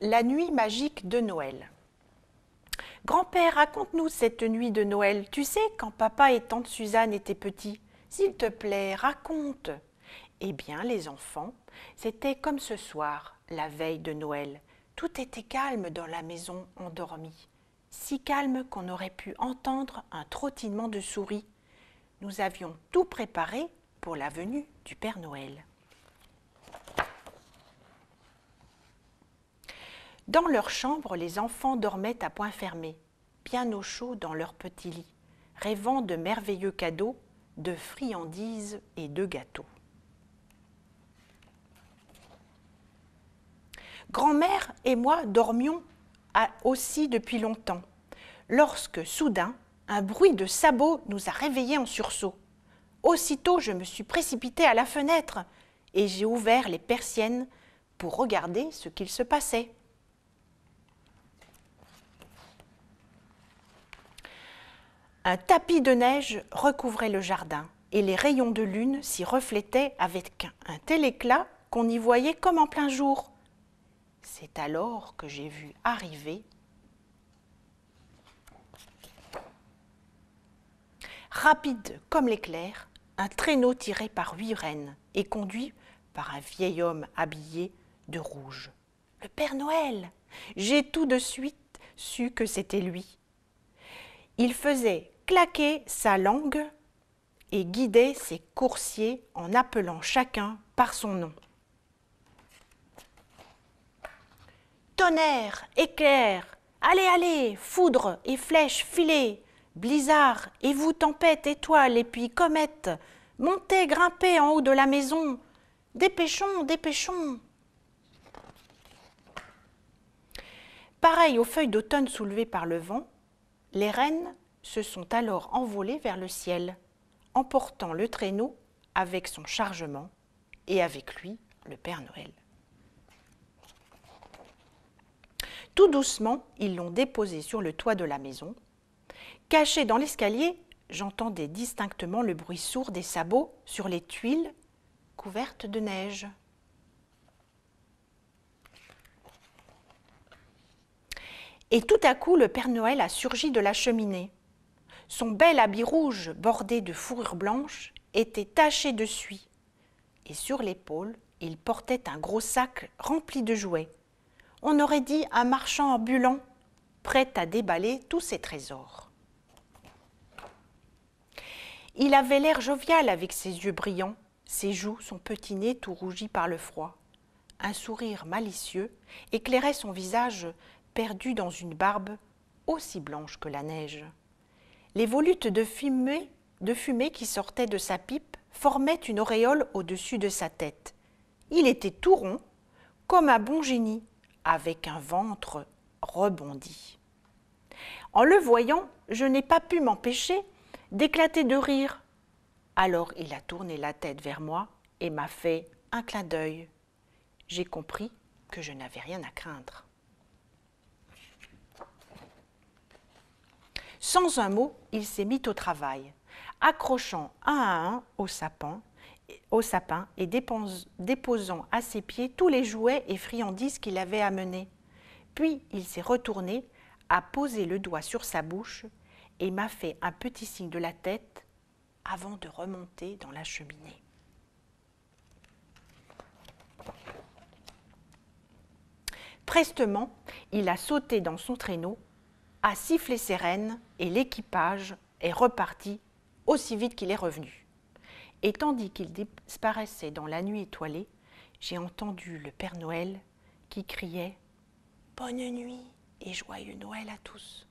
La nuit magique de Noël. Grand-père, raconte-nous cette nuit de Noël. Tu sais, quand papa et tante Suzanne étaient petits. S'il te plaît, raconte. Eh bien, les enfants, c'était comme ce soir, la veille de Noël. Tout était calme dans la maison endormie. Si calme qu'on aurait pu entendre un trottinement de souris. Nous avions tout préparé pour la venue du Père Noël. Dans leur chambre, les enfants dormaient à poings fermés, bien au chaud dans leur petit lit, rêvant de merveilleux cadeaux, de friandises et de gâteaux. Grand-mère et moi dormions aussi depuis longtemps, lorsque, soudain, un bruit de sabots nous a réveillés en sursaut. Aussitôt, je me suis précipitée à la fenêtre et j'ai ouvert les persiennes pour regarder ce qu'il se passait. Un tapis de neige recouvrait le jardin et les rayons de lune s'y reflétaient avec un tel éclat qu'on y voyait comme en plein jour. C'est alors que j'ai vu arriver rapide comme l'éclair, un traîneau tiré par 8 rennes et conduit par un vieil homme habillé de rouge. Le Père Noël! J'ai tout de suite su que c'était lui. Il faisait claquer sa langue et guidait ses coursiers en appelant chacun par son nom. Tonnerre, éclair, allez, allez, foudre et flèche, filez, blizzard, et vous, tempête, étoile, et puis comète, montez, grimpez en haut de la maison, dépêchons, dépêchons. Pareil aux feuilles d'automne soulevées par le vent, les rennes se sont alors envolées vers le ciel, emportant le traîneau avec son chargement et avec lui le Père Noël. Tout doucement, ils l'ont déposé sur le toit de la maison. Caché dans l'escalier, j'entendais distinctement le bruit sourd des sabots sur les tuiles couvertes de neige. Et tout à coup, le Père Noël a surgi de la cheminée. Son bel habit rouge bordé de fourrure blanche était taché de suie. Et sur l'épaule, il portait un gros sac rempli de jouets. On aurait dit un marchand ambulant, prêt à déballer tous ses trésors. Il avait l'air jovial avec ses yeux brillants, ses joues, son petit nez tout rougi par le froid. Un sourire malicieux éclairait son visage perdu dans une barbe aussi blanche que la neige. Les volutes de fumée qui sortaient de sa pipe formaient une auréole au-dessus de sa tête. Il était tout rond, comme un bon génie, avec un ventre rebondi. En le voyant, je n'ai pas pu m'empêcher d'éclater de rire. Alors il a tourné la tête vers moi et m'a fait un clin d'œil. J'ai compris que je n'avais rien à craindre. Sans un mot, il s'est mis au travail, accrochant un à un au sapin et déposant à ses pieds tous les jouets et friandises qu'il avait amenés. Puis il s'est retourné, a posé le doigt sur sa bouche et m'a fait un petit signe de la tête avant de remonter dans la cheminée. Prestement, il a sauté dans son traîneau, a sifflé ses rênes et l'équipage est reparti aussi vite qu'il est revenu. Et tandis qu'il disparaissait dans la nuit étoilée, j'ai entendu le Père Noël qui criait « Bonne nuit et joyeux Noël à tous ».